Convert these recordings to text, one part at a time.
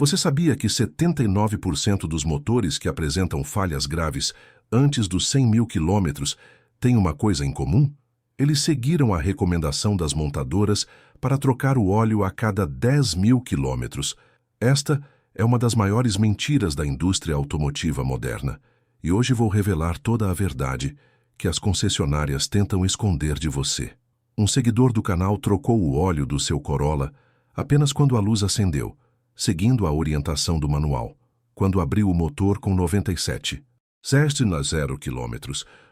Você sabia que 79% dos motores que apresentam falhas graves antes dos 100 mil quilômetros têm uma coisa em comum? Eles seguiram a recomendação das montadoras para trocar o óleo a cada 10 mil quilômetros. Esta é uma das maiores mentiras da indústria automotiva moderna. E hoje vou revelar toda a verdade que as concessionárias tentam esconder de você. Um seguidor do canal trocou o óleo do seu Corolla apenas quando a luz acendeu, seguindo a orientação do manual, quando abriu o motor com 97. Certo a 0 km,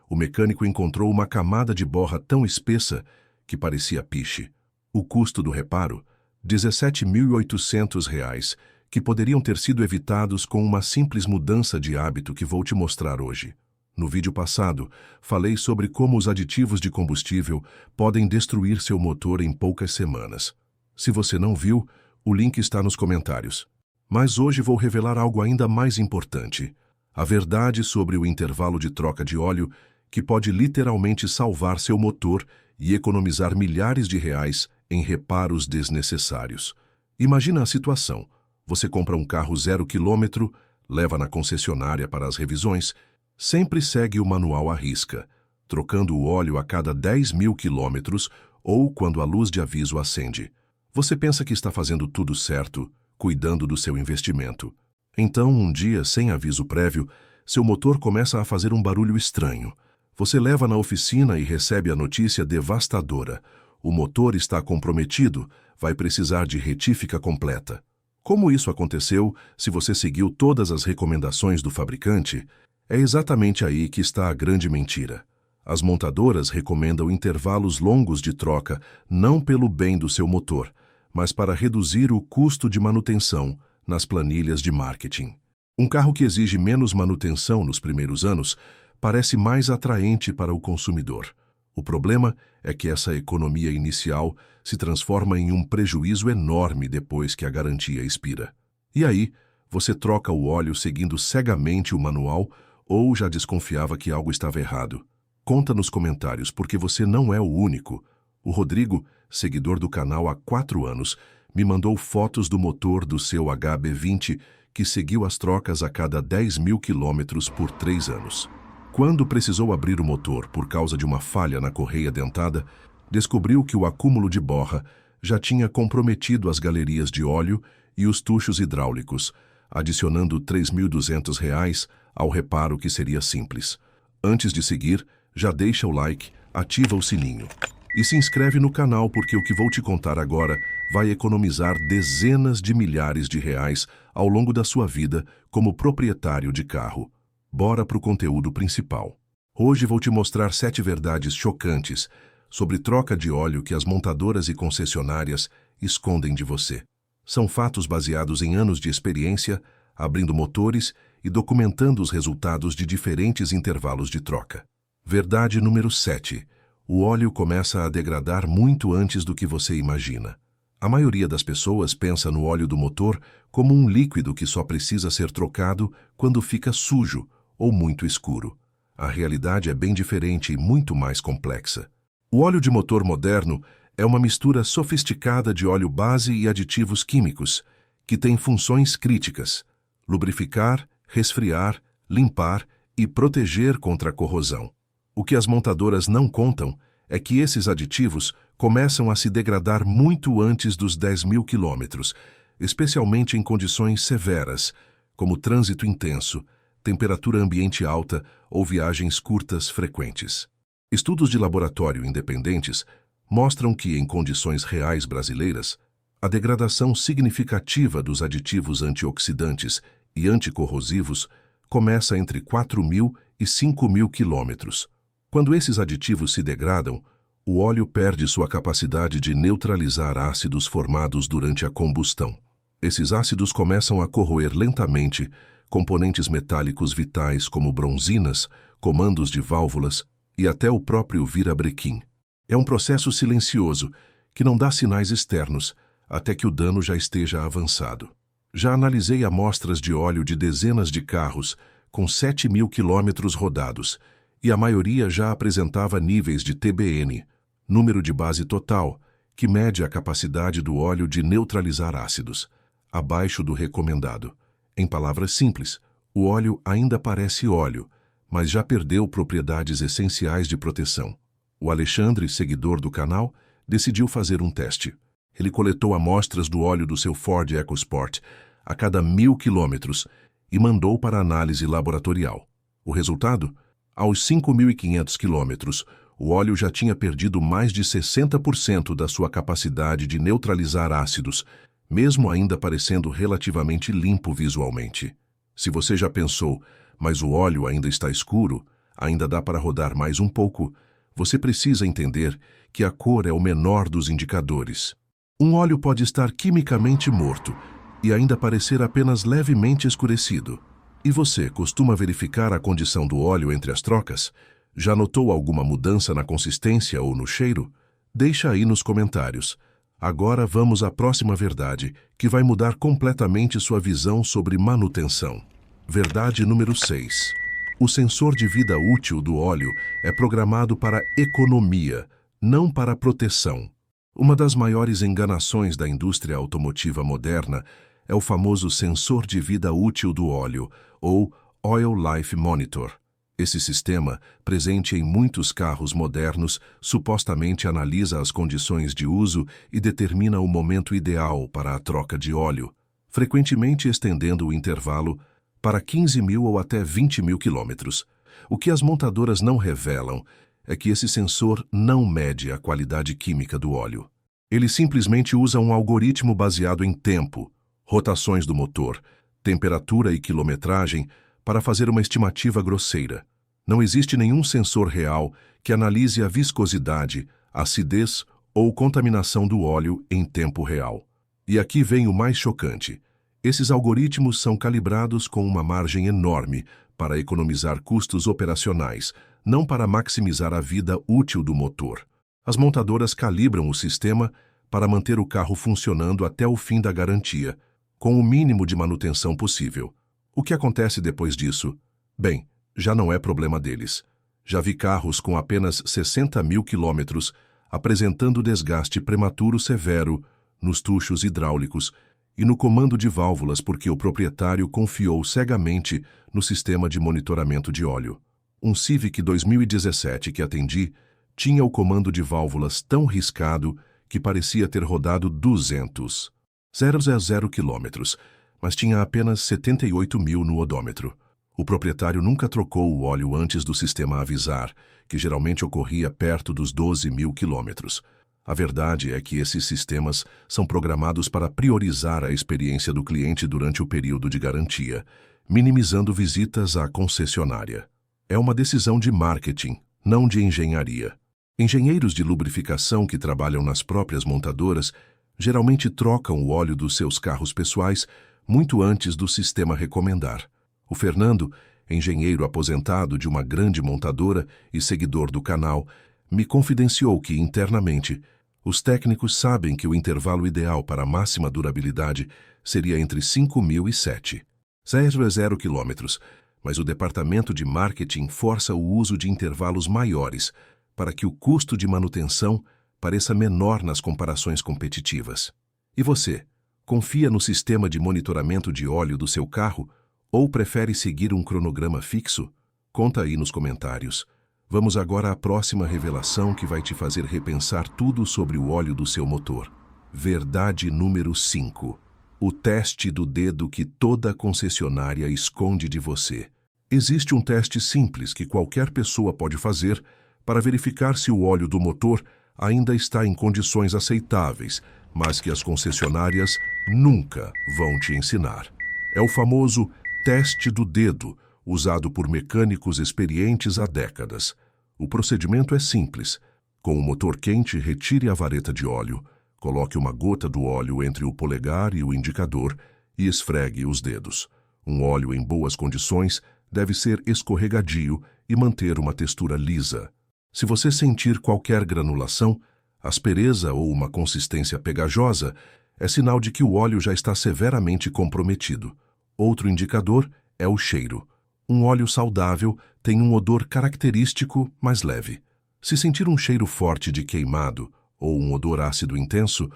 o mecânico encontrou uma camada de borra tão espessa que parecia piche. O custo do reparo, R$ 17.800, que poderiam ter sido evitados com uma simples mudança de hábito que vou te mostrar hoje. No vídeo passado, falei sobre como os aditivos de combustível podem destruir seu motor em poucas semanas. Se você não viu, o link está nos comentários. Mas hoje vou revelar algo ainda mais importante. A verdade sobre o intervalo de troca de óleo que pode literalmente salvar seu motor e economizar milhares de reais em reparos desnecessários. Imagina a situação. Você compra um carro 0 km, leva na concessionária para as revisões, sempre segue o manual à risca, trocando o óleo a cada 10 mil quilômetros ou quando a luz de aviso acende. Você pensa que está fazendo tudo certo, cuidando do seu investimento. Então, um dia, sem aviso prévio, seu motor começa a fazer um barulho estranho. Você leva na oficina e recebe a notícia devastadora. O motor está comprometido, vai precisar de retífica completa. Como isso aconteceu, se você seguiu todas as recomendações do fabricante? É exatamente aí que está a grande mentira. As montadoras recomendam intervalos longos de troca, não pelo bem do seu motor, mas para reduzir o custo de manutenção nas planilhas de marketing. Um carro que exige menos manutenção nos primeiros anos parece mais atraente para o consumidor. O problema é que essa economia inicial se transforma em um prejuízo enorme depois que a garantia expira. E aí, você troca o óleo seguindo cegamente o manual ou já desconfiava que algo estava errado? Conta nos comentários, porque você não é o único. O Rodrigo, seguidor do canal há 4 anos, me mandou fotos do motor do seu HB20 que seguiu as trocas a cada 10 mil quilômetros por 3 anos. Quando precisou abrir o motor por causa de uma falha na correia dentada, descobriu que o acúmulo de borra já tinha comprometido as galerias de óleo e os tuchos hidráulicos, adicionando R$ 3.200 ao reparo que seria simples. Antes de seguir, já deixa o like, ativa o sininho e se inscreve no canal, porque o que vou te contar agora vai economizar dezenas de milhares de reais ao longo da sua vida como proprietário de carro. Bora para o conteúdo principal. Hoje vou te mostrar 7 verdades chocantes sobre troca de óleo que as montadoras e concessionárias escondem de você. São fatos baseados em anos de experiência, abrindo motores e documentando os resultados de diferentes intervalos de troca. Verdade número 7. O óleo começa a degradar muito antes do que você imagina. A maioria das pessoas pensa no óleo do motor como um líquido que só precisa ser trocado quando fica sujo ou muito escuro. A realidade é bem diferente e muito mais complexa. O óleo de motor moderno é uma mistura sofisticada de óleo base e aditivos químicos, que tem funções críticas: lubrificar, resfriar, limpar e proteger contra a corrosão. O que as montadoras não contam é que esses aditivos começam a se degradar muito antes dos 10 mil quilômetros, especialmente em condições severas, como trânsito intenso, temperatura ambiente alta ou viagens curtas frequentes. Estudos de laboratório independentes mostram que, em condições reais brasileiras, a degradação significativa dos aditivos antioxidantes e anticorrosivos começa entre 4.000 e 5.000 quilômetros. Quando esses aditivos se degradam, o óleo perde sua capacidade de neutralizar ácidos formados durante a combustão. Esses ácidos começam a corroer lentamente componentes metálicos vitais como bronzinas, comandos de válvulas e até o próprio virabrequim. É um processo silencioso que não dá sinais externos até que o dano já esteja avançado. Já analisei amostras de óleo de dezenas de carros com 7.000 quilômetros rodados e a maioria já apresentava níveis de TBN, número de base total, que mede a capacidade do óleo de neutralizar ácidos. abaixo do recomendado. Em palavras simples, o óleo ainda parece óleo, mas já perdeu propriedades essenciais de proteção. O Alexandre, seguidor do canal, decidiu fazer um teste. Ele coletou amostras do óleo do seu Ford EcoSport a cada 1000 quilômetros e mandou para análise laboratorial. O resultado? Aos 5.500 quilômetros, o óleo já tinha perdido mais de 60% da sua capacidade de neutralizar ácidos, mesmo ainda parecendo relativamente limpo visualmente. Se você já pensou, mas o óleo ainda está escuro, ainda dá para rodar mais um pouco, você precisa entender que a cor é o menor dos indicadores. Um óleo pode estar quimicamente morto e ainda parecer apenas levemente escurecido. E você costuma verificar a condição do óleo entre as trocas? Já notou alguma mudança na consistência ou no cheiro? Deixa aí nos comentários. Agora vamos à próxima verdade, que vai mudar completamente sua visão sobre manutenção. Verdade número 6. O sensor de vida útil do óleo é programado para economia, não para proteção. Uma das maiores enganações da indústria automotiva moderna é o famoso sensor de vida útil do óleo, ou Oil Life Monitor. Esse sistema, presente em muitos carros modernos, supostamente analisa as condições de uso e determina o momento ideal para a troca de óleo, frequentemente estendendo o intervalo para 15.000 ou até 20.000 quilômetros. O que as montadoras não revelam é que esse sensor não mede a qualidade química do óleo. Ele simplesmente usa um algoritmo baseado em tempo, rotações do motor, temperatura e quilometragem para fazer uma estimativa grosseira. Não existe nenhum sensor real que analise a viscosidade, acidez ou contaminação do óleo em tempo real. E aqui vem o mais chocante. Esses algoritmos são calibrados com uma margem enorme para economizar custos operacionais, não para maximizar a vida útil do motor. As montadoras calibram o sistema para manter o carro funcionando até o fim da garantia, com o mínimo de manutenção possível. O que acontece depois disso? Bem, já não é problema deles. Já vi carros com apenas 60.000 quilômetros apresentando desgaste prematuro severo nos tuchos hidráulicos e no comando de válvulas porque o proprietário confiou cegamente no sistema de monitoramento de óleo. Um Civic 2017 que atendi tinha o comando de válvulas tão riscado que parecia ter rodado 200. 0 quilômetros, mas tinha apenas 78.000 no odômetro. O proprietário nunca trocou o óleo antes do sistema avisar, que geralmente ocorria perto dos 12.000 quilômetros. A verdade é que esses sistemas são programados para priorizar a experiência do cliente durante o período de garantia, minimizando visitas à concessionária. É uma decisão de marketing, não de engenharia. Engenheiros de lubrificação que trabalham nas próprias montadoras geralmente trocam o óleo dos seus carros pessoais muito antes do sistema recomendar. O Fernando, engenheiro aposentado de uma grande montadora e seguidor do canal, me confidenciou que, internamente, os técnicos sabem que o intervalo ideal para máxima durabilidade seria entre 5.000 e 7. 0 quilômetros, mas o departamento de marketing força o uso de intervalos maiores para que o custo de manutenção pareça menor nas comparações competitivas. E você, confia no sistema de monitoramento de óleo do seu carro ou prefere seguir um cronograma fixo? Conta aí nos comentários. Vamos agora à próxima revelação que vai te fazer repensar tudo sobre o óleo do seu motor. Verdade número 5. O teste do dedo que toda concessionária esconde de você. Existe um teste simples que qualquer pessoa pode fazer para verificar se o óleo do motor ainda está em condições aceitáveis, mas que as concessionárias nunca vão te ensinar. É o famoso teste do dedo, usado por mecânicos experientes há décadas. O procedimento é simples. Com o motor quente, retire a vareta de óleo, coloque uma gota do óleo entre o polegar e o indicador e esfregue os dedos. Um óleo em boas condições deve ser escorregadio e manter uma textura lisa. Se você sentir qualquer granulação, aspereza ou uma consistência pegajosa, é sinal de que o óleo já está severamente comprometido. Outro indicador é o cheiro. Um óleo saudável tem um odor característico, mas leve. Se sentir um cheiro forte de queimado ou um odor ácido intenso,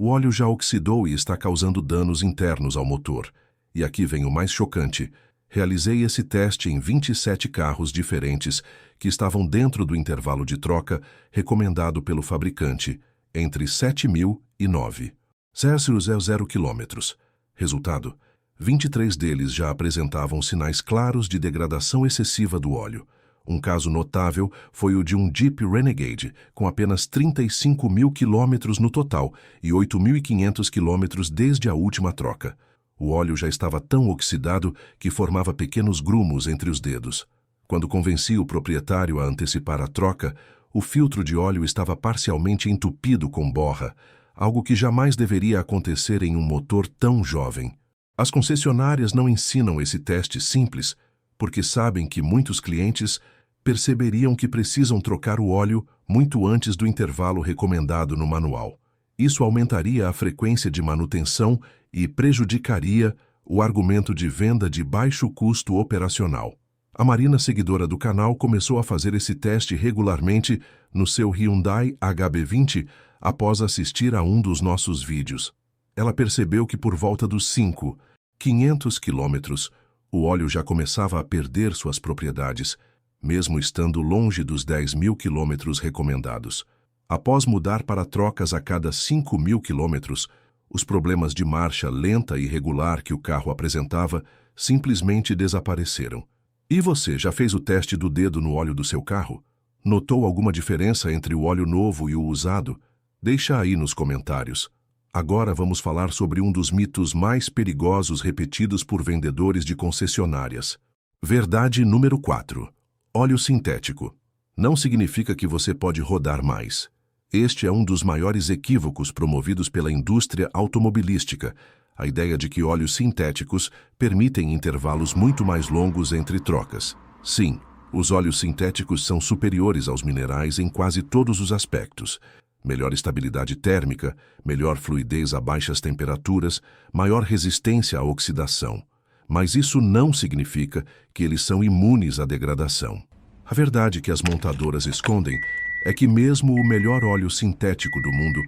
O óleo já oxidou e está causando danos internos ao motor. E aqui vem o mais chocante. Realizei esse teste em 27 carros diferentes que estavam dentro do intervalo de troca recomendado pelo fabricante, entre 7.000 e 9. 0 quilômetros. Resultado: 23 deles já apresentavam sinais claros de degradação excessiva do óleo. Um caso notável foi o de um Jeep Renegade, com apenas 35.000 quilômetros no total e 8.500 quilômetros desde a última troca. O óleo já estava tão oxidado que formava pequenos grumos entre os dedos. Quando convenci o proprietário a antecipar a troca, o filtro de óleo estava parcialmente entupido com borra, algo que jamais deveria acontecer em um motor tão jovem. As concessionárias não ensinam esse teste simples, porque sabem que muitos clientes perceberiam que precisam trocar o óleo muito antes do intervalo recomendado no manual. Isso aumentaria a frequência de manutenção e prejudicaria o argumento de venda de baixo custo operacional. A Marina, seguidora do canal, começou a fazer esse teste regularmente no seu Hyundai HB20 após assistir a um dos nossos vídeos. Ela percebeu que por volta dos 500 quilômetros, o óleo já começava a perder suas propriedades, mesmo estando longe dos 10.000 quilômetros recomendados. Após mudar para trocas a cada 5.000 quilômetros, os problemas de marcha lenta e irregular que o carro apresentava simplesmente desapareceram. E você já fez o teste do dedo no óleo do seu carro? Notou alguma diferença entre o óleo novo e o usado? Deixa aí nos comentários. Agora vamos falar sobre um dos mitos mais perigosos repetidos por vendedores de concessionárias. Verdade número 4. Óleo sintético. Não significa que você pode rodar mais. Este é um dos maiores equívocos promovidos pela indústria automobilística, a ideia de que óleos sintéticos permitem intervalos muito mais longos entre trocas. Sim, os óleos sintéticos são superiores aos minerais em quase todos os aspectos. Melhor estabilidade térmica, melhor fluidez a baixas temperaturas, maior resistência à oxidação. Mas isso não significa que eles são imunes à degradação. A verdade que as montadoras escondem é que mesmo o melhor óleo sintético do mundo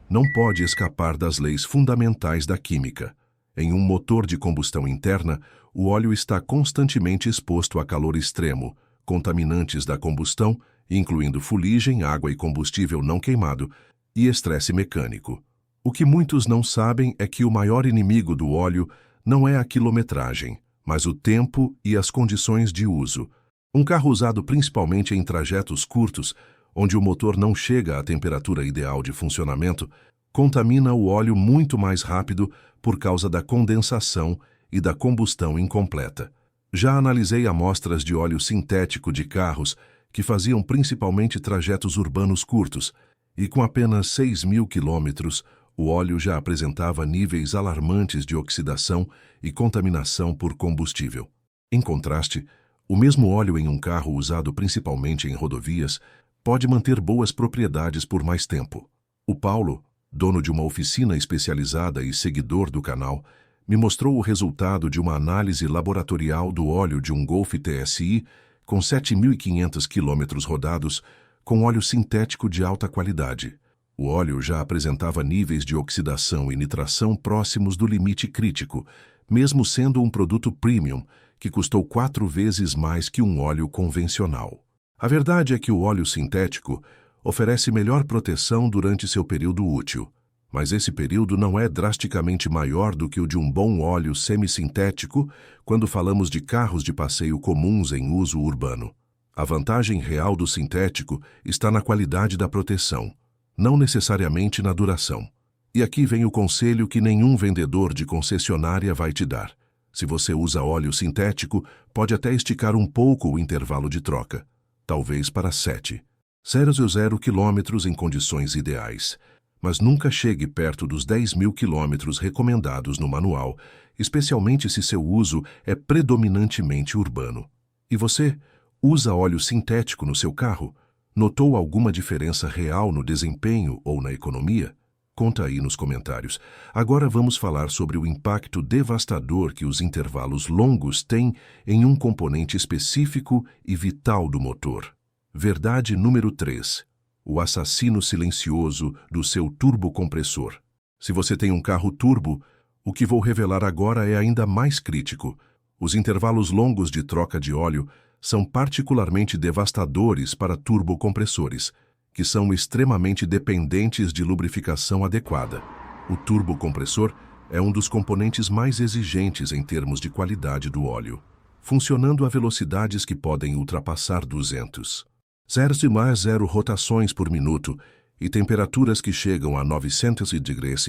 não pode escapar das leis fundamentais da química. Em um motor de combustão interna, o óleo está constantemente exposto a calor extremo, contaminantes da combustão, incluindo fuligem, água e combustível não queimado, e estresse mecânico. O que muitos não sabem é que o maior inimigo do óleo não é a quilometragem, mas o tempo e as condições de uso. Um carro usado principalmente em trajetos curtos, onde o motor não chega à temperatura ideal de funcionamento, contamina o óleo muito mais rápido por causa da condensação e da combustão incompleta. Já analisei amostras de óleo sintético de carros que faziam principalmente trajetos urbanos curtos, e com apenas 6.000 quilômetros, o óleo já apresentava níveis alarmantes de oxidação e contaminação por combustível. Em contraste, o mesmo óleo em um carro usado principalmente em rodovias pode manter boas propriedades por mais tempo. O Paulo, dono de uma oficina especializada e seguidor do canal, me mostrou o resultado de uma análise laboratorial do óleo de um Golf TSI com 7.500 quilômetros rodados com óleo sintético de alta qualidade. O óleo já apresentava níveis de oxidação e nitração próximos do limite crítico, mesmo sendo um produto premium, que custou 4 vezes mais que um óleo convencional. A verdade é que o óleo sintético oferece melhor proteção durante seu período útil, mas esse período não é drasticamente maior do que o de um bom óleo semissintético quando falamos de carros de passeio comuns em uso urbano. A vantagem real do sintético está na qualidade da proteção, não necessariamente na duração. E aqui vem o conselho que nenhum vendedor de concessionária vai te dar. Se você usa óleo sintético, pode até esticar um pouco o intervalo de troca, talvez para 0 quilômetros em condições ideais, mas nunca chegue perto dos 10.000 quilômetros recomendados no manual, especialmente se seu uso é predominantemente urbano. E você usa óleo sintético no seu carro? Notou alguma diferença real no desempenho ou na economia? Conta aí nos comentários. Agora vamos falar sobre o impacto devastador que os intervalos longos têm em um componente específico e vital do motor. Verdade número 3. O assassino silencioso do seu turbocompressor. Se você tem um carro turbo, o que vou revelar agora é ainda mais crítico. Os intervalos longos de troca de óleo são particularmente devastadores para turbocompressores, que são extremamente dependentes de lubrificação adequada. O turbocompressor é um dos componentes mais exigentes em termos de qualidade do óleo, funcionando a velocidades que podem ultrapassar 200. 0,0 rotações por minuto e temperaturas que chegam a 900 degrees.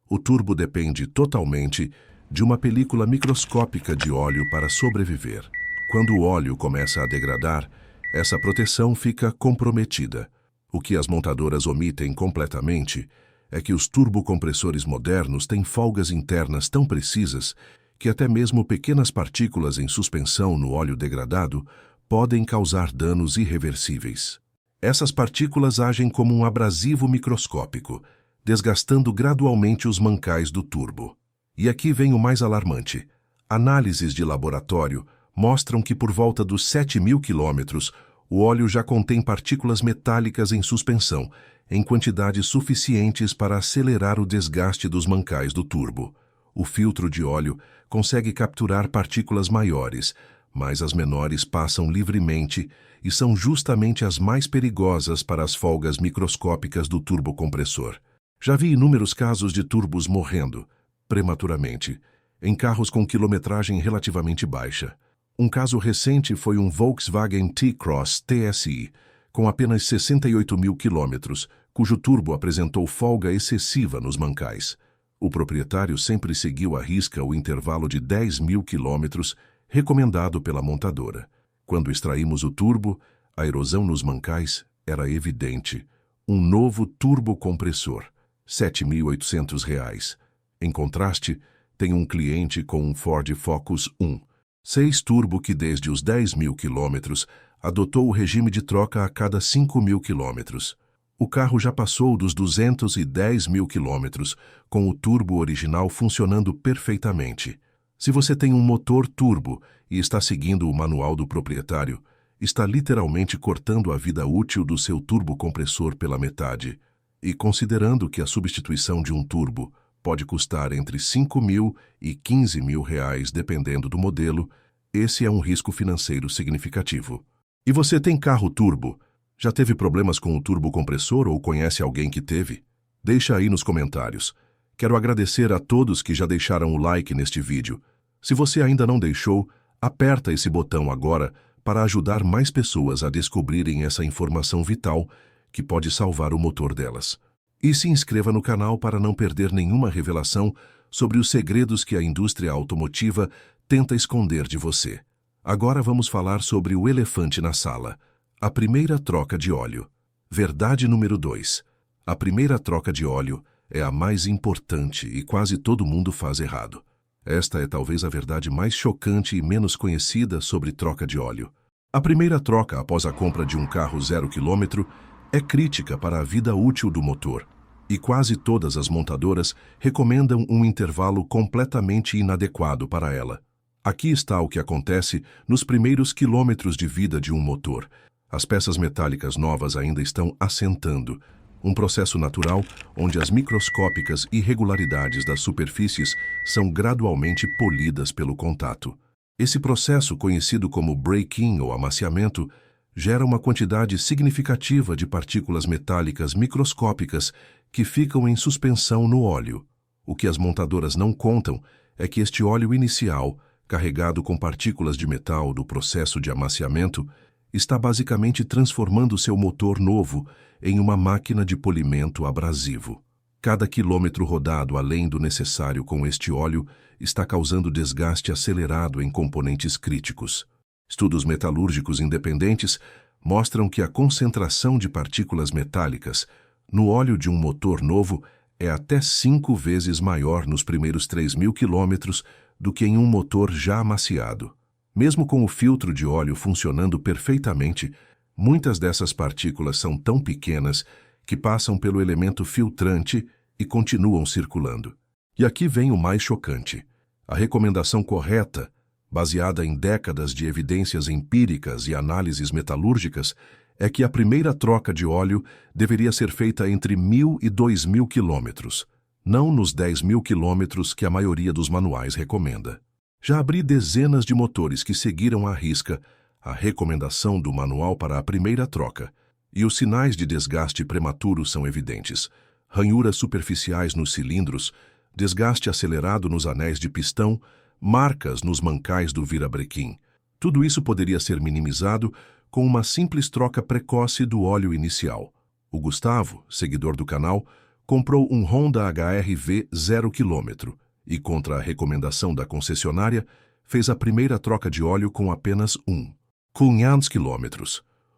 O turbo depende totalmente de uma película microscópica de óleo para sobreviver. Quando o óleo começa a degradar, essa proteção fica comprometida. O que as montadoras omitem completamente é que os turbocompressores modernos têm folgas internas tão precisas que até mesmo pequenas partículas em suspensão no óleo degradado podem causar danos irreversíveis. Essas partículas agem como um abrasivo microscópico, desgastando gradualmente os mancais do turbo. E aqui vem o mais alarmante. Análises de laboratório mostram que por volta dos 7.000 quilômetros, o óleo já contém partículas metálicas em suspensão, em quantidades suficientes para acelerar o desgaste dos mancais do turbo. O filtro de óleo consegue capturar partículas maiores, mas as menores passam livremente e são justamente as mais perigosas para as folgas microscópicas do turbocompressor. Já vi inúmeros casos de turbos morrendo, prematuramente, em carros com quilometragem relativamente baixa. Um caso recente foi um Volkswagen T-Cross TSI, com apenas 68.000 quilômetros, cujo turbo apresentou folga excessiva nos mancais. O proprietário sempre seguiu à risca o intervalo de 10.000 quilômetros recomendado pela montadora. Quando extraímos o turbo, a erosão nos mancais era evidente. Um novo turbocompressor, R$ 7.800. Em contraste, tem um cliente com um Ford Focus 1.6 turbo que desde os 10.000 quilômetros adotou o regime de troca a cada 5.000 quilômetros. O carro já passou dos 210.000 quilômetros, com o turbo original funcionando perfeitamente. Se você tem um motor turbo e está seguindo o manual do proprietário, está literalmente cortando a vida útil do seu turbocompressor pela metade. E considerando que a substituição de um turbo pode custar entre R$ 5.000 e R$ 15.000, dependendo do modelo, esse é um risco financeiro significativo. E você tem carro turbo? Já teve problemas com o turbocompressor ou conhece alguém que teve? Deixa aí nos comentários. Quero agradecer a todos que já deixaram o like neste vídeo. Se você ainda não deixou, aperta esse botão agora para ajudar mais pessoas a descobrirem essa informação vital que pode salvar o motor delas. E se inscreva no canal para não perder nenhuma revelação sobre os segredos que a indústria automotiva tenta esconder de você. Agora vamos falar sobre o elefante na sala. A primeira troca de óleo. Verdade número 2. A primeira troca de óleo é a mais importante e quase todo mundo faz errado. Esta é talvez a verdade mais chocante e menos conhecida sobre troca de óleo. A primeira troca após a compra de um carro 0 km é crítica para a vida útil do motor, e quase todas as montadoras recomendam um intervalo completamente inadequado para ela. Aqui está o que acontece nos primeiros quilômetros de vida de um motor. As peças metálicas novas ainda estão assentando, um processo natural onde as microscópicas irregularidades das superfícies são gradualmente polidas pelo contato. Esse processo, conhecido como break-in ou amaciamento, gera uma quantidade significativa de partículas metálicas microscópicas que ficam em suspensão no óleo. O que as montadoras não contam é que este óleo inicial, carregado com partículas de metal do processo de amaciamento, está basicamente transformando seu motor novo em uma máquina de polimento abrasivo. Cada quilômetro rodado além do necessário com este óleo está causando desgaste acelerado em componentes críticos. Estudos metalúrgicos independentes mostram que a concentração de partículas metálicas no óleo de um motor novo é até 5 vezes maior nos primeiros 3.000 quilômetros do que em um motor já amaciado. Mesmo com o filtro de óleo funcionando perfeitamente, muitas dessas partículas são tão pequenas que passam pelo elemento filtrante e continuam circulando. E aqui vem o mais chocante. A recomendação correta, baseada em décadas de evidências empíricas e análises metalúrgicas, é que a primeira troca de óleo deveria ser feita entre 1.000 e 2.000 quilômetros. não nos 10.000 quilômetros que a maioria dos manuais recomenda. Já abri dezenas de motores que seguiram à risca a recomendação do manual para a primeira troca, e os sinais de desgaste prematuro são evidentes. Ranhuras superficiais nos cilindros, desgaste acelerado nos anéis de pistão, marcas nos mancais do virabrequim. Tudo isso poderia ser minimizado com uma simples troca precoce do óleo inicial. O Gustavo, seguidor do canal, comprou um Honda HR-V 0 km e, contra a recomendação da concessionária, fez a primeira troca de óleo com apenas 500 km.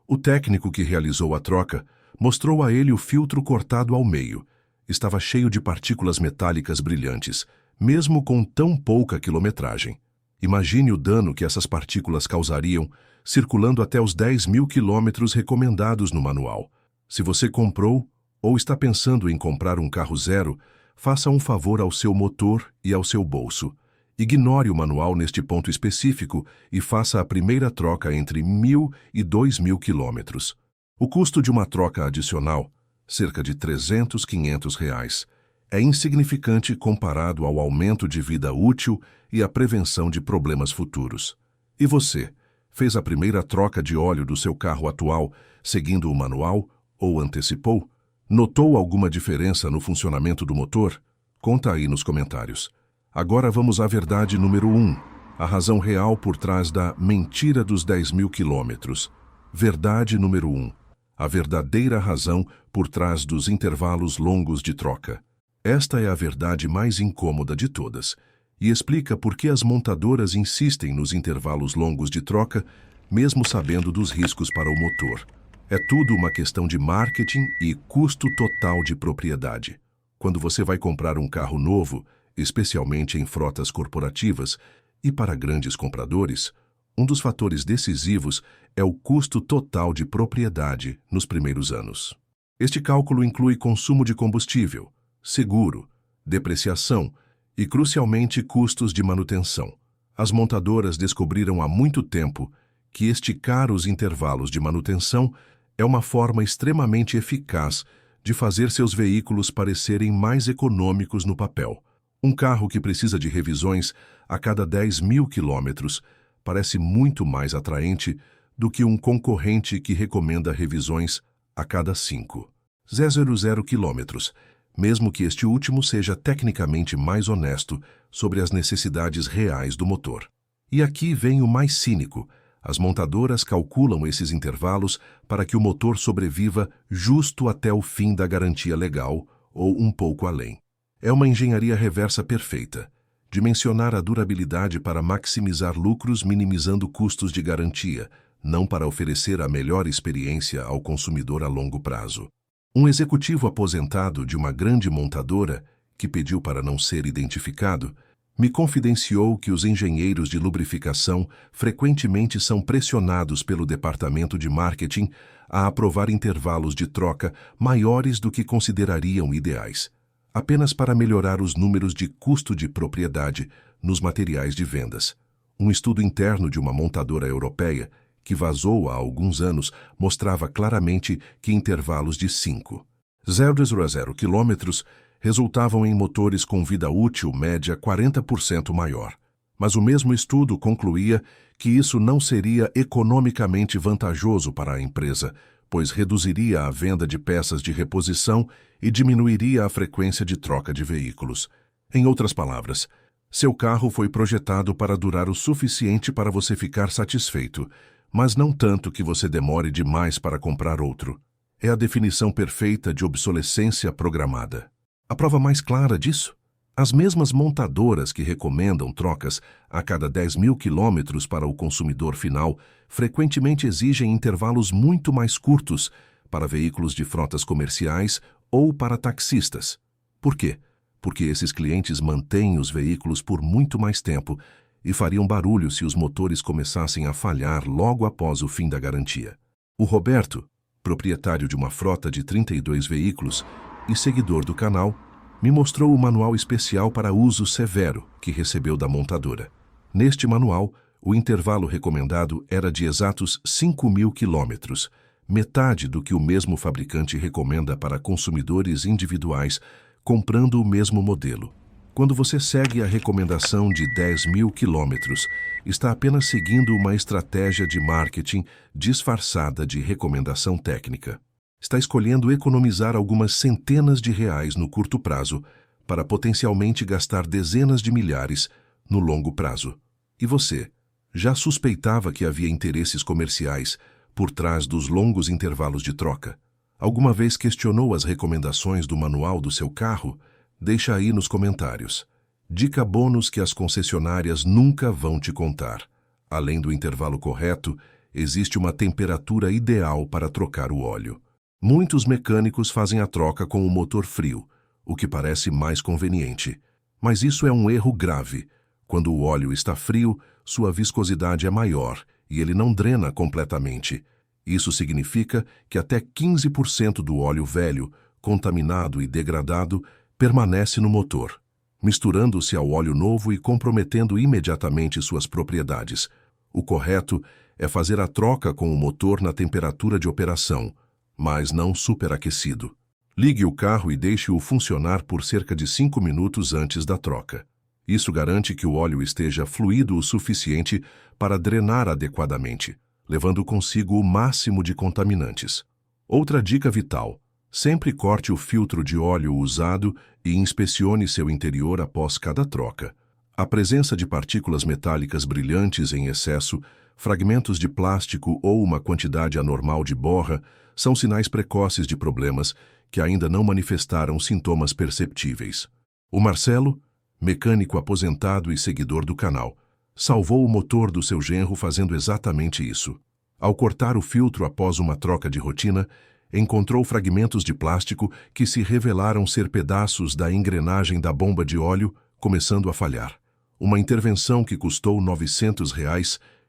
O técnico que realizou a troca mostrou a ele o filtro cortado ao meio. Estava cheio de partículas metálicas brilhantes, mesmo com tão pouca quilometragem. Imagine o dano que essas partículas causariam circulando até os 10.000 quilômetros recomendados no manual. Se você comprou ou está pensando em comprar um carro zero, faça um favor ao seu motor e ao seu bolso. Ignore o manual neste ponto específico e faça a primeira troca entre 1.000 e 2.000 quilômetros. O custo de uma troca adicional, cerca de R$300, R$500, é insignificante comparado ao aumento de vida útil e à prevenção de problemas futuros. E você, fez a primeira troca de óleo do seu carro atual seguindo o manual ou antecipou? Notou alguma diferença no funcionamento do motor? Conta aí nos comentários. Agora vamos à verdade número 1, a razão real por trás da mentira dos 10.000 quilômetros. Verdade número 1, a verdadeira razão por trás dos intervalos longos de troca. Esta é a verdade mais incômoda de todas e explica por que as montadoras insistem nos intervalos longos de troca, mesmo sabendo dos riscos para o motor. É tudo uma questão de marketing e custo total de propriedade. Quando você vai comprar um carro novo, especialmente em frotas corporativas e para grandes compradores, um dos fatores decisivos é o custo total de propriedade nos primeiros anos. Este cálculo inclui consumo de combustível, seguro, depreciação e, crucialmente, custos de manutenção. As montadoras descobriram há muito tempo que esticar os intervalos de manutenção é uma forma extremamente eficaz de fazer seus veículos parecerem mais econômicos no papel. Um carro que precisa de revisões a cada 10.000 quilômetros parece muito mais atraente do que um concorrente que recomenda revisões a cada 5,000 quilômetros, mesmo que este último seja tecnicamente mais honesto sobre as necessidades reais do motor. E aqui vem o mais cínico. As montadoras calculam esses intervalos para que o motor sobreviva justo até o fim da garantia legal ou um pouco além. É uma engenharia reversa perfeita. Dimensionar a durabilidade para maximizar lucros minimizando custos de garantia, não para oferecer a melhor experiência ao consumidor a longo prazo. Um executivo aposentado de uma grande montadora, que pediu para não ser identificado, me confidenciou que os engenheiros de lubrificação frequentemente são pressionados pelo departamento de marketing a aprovar intervalos de troca maiores do que considerariam ideais, apenas para melhorar os números de custo de propriedade nos materiais de vendas. Um estudo interno de uma montadora europeia, que vazou há alguns anos, mostrava claramente que intervalos de 5,0 quilômetros resultavam em motores com vida útil média 40% maior. Mas o mesmo estudo concluía que isso não seria economicamente vantajoso para a empresa, pois reduziria a venda de peças de reposição e diminuiria a frequência de troca de veículos. Em outras palavras, seu carro foi projetado para durar o suficiente para você ficar satisfeito, mas não tanto que você demore demais para comprar outro. É a definição perfeita de obsolescência programada. A prova mais clara disso? As mesmas montadoras que recomendam trocas a cada 10.000 quilômetros para o consumidor final frequentemente exigem intervalos muito mais curtos para veículos de frotas comerciais ou para taxistas. Por quê? Porque esses clientes mantêm os veículos por muito mais tempo e fariam barulho se os motores começassem a falhar logo após o fim da garantia. O Roberto, proprietário de uma frota de 32 veículos e seguidor do canal, me mostrou o manual especial para uso severo que recebeu da montadora. Neste manual, o intervalo recomendado era de exatos 5.000 quilômetros, metade do que o mesmo fabricante recomenda para consumidores individuais comprando o mesmo modelo. Quando você segue a recomendação de 10.000 quilômetros, está apenas seguindo uma estratégia de marketing disfarçada de recomendação técnica. Está escolhendo economizar algumas centenas de reais no curto prazo para potencialmente gastar dezenas de milhares no longo prazo. E você, já suspeitava que havia interesses comerciais por trás dos longos intervalos de troca? Alguma vez questionou as recomendações do manual do seu carro? Deixa aí nos comentários. Dica bônus que as concessionárias nunca vão te contar. Além do intervalo correto, existe uma temperatura ideal para trocar o óleo. Muitos mecânicos fazem a troca com o motor frio, o que parece mais conveniente. Mas isso é um erro grave. Quando o óleo está frio, sua viscosidade é maior e ele não drena completamente. Isso significa que até 15% do óleo velho, contaminado e degradado, permanece no motor, misturando-se ao óleo novo e comprometendo imediatamente suas propriedades. O correto é fazer a troca com o motor na temperatura de operação, mas não superaquecido. Ligue o carro e deixe-o funcionar por cerca de 5 minutos antes da troca. Isso garante que o óleo esteja fluido o suficiente para drenar adequadamente, levando consigo o máximo de contaminantes. Outra dica vital: sempre corte o filtro de óleo usado e inspecione seu interior após cada troca. A presença de partículas metálicas brilhantes em excesso, fragmentos de plástico ou uma quantidade anormal de borra são sinais precoces de problemas que ainda não manifestaram sintomas perceptíveis. O Marcelo, mecânico aposentado e seguidor do canal, salvou o motor do seu genro fazendo exatamente isso. Ao cortar o filtro após uma troca de rotina, encontrou fragmentos de plástico que se revelaram ser pedaços da engrenagem da bomba de óleo começando a falhar. Uma intervenção que custou R$ 900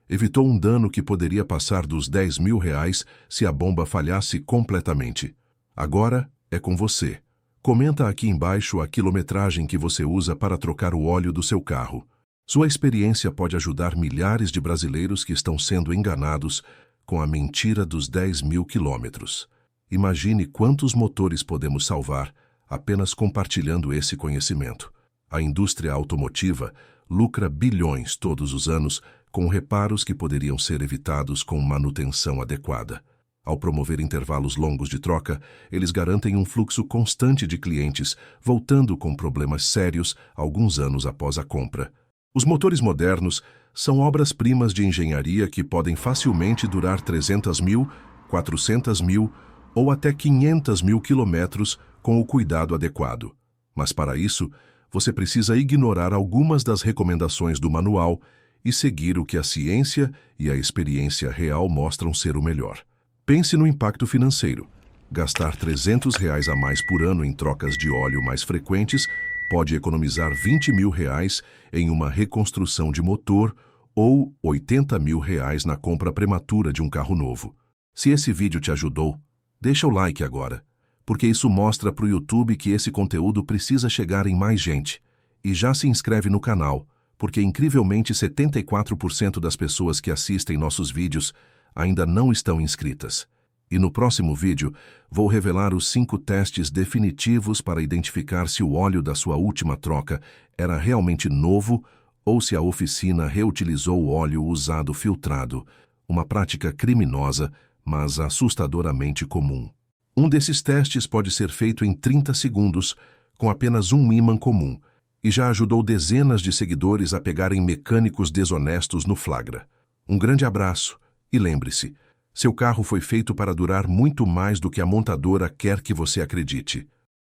evitou um dano que poderia passar dos R$ 10.000 se a bomba falhasse completamente. Agora é com você. Comenta aqui embaixo a quilometragem que você usa para trocar o óleo do seu carro. Sua experiência pode ajudar milhares de brasileiros que estão sendo enganados com a mentira dos 10.000 quilômetros. Imagine quantos motores podemos salvar apenas compartilhando esse conhecimento. A indústria automotiva lucra bilhões todos os anos com reparos que poderiam ser evitados com manutenção adequada. Ao promover intervalos longos de troca, eles garantem um fluxo constante de clientes, voltando com problemas sérios alguns anos após a compra. Os motores modernos são obras-primas de engenharia que podem facilmente durar 300.000, 400.000 ou até 500.000 quilômetros com o cuidado adequado. Mas para isso, você precisa ignorar algumas das recomendações do manual e seguir o que a ciência e a experiência real mostram ser o melhor. Pense no impacto financeiro. Gastar R$ 300 a mais por ano em trocas de óleo mais frequentes pode economizar R$ 20.000 em uma reconstrução de motor ou R$ 80.000 na compra prematura de um carro novo. Se esse vídeo te ajudou, deixa o like agora, porque isso mostra para o YouTube que esse conteúdo precisa chegar em mais gente. E já se inscreve no canal, porque incrivelmente 74% das pessoas que assistem nossos vídeos ainda não estão inscritas. E no próximo vídeo, vou revelar os 5 testes definitivos para identificar se o óleo da sua última troca era realmente novo ou se a oficina reutilizou o óleo usado filtrado, uma prática criminosa, mas assustadoramente comum. Um desses testes pode ser feito em 30 segundos, com apenas um ímã comum, e já ajudou dezenas de seguidores a pegarem mecânicos desonestos no flagra. Um grande abraço e lembre-se, seu carro foi feito para durar muito mais do que a montadora quer que você acredite.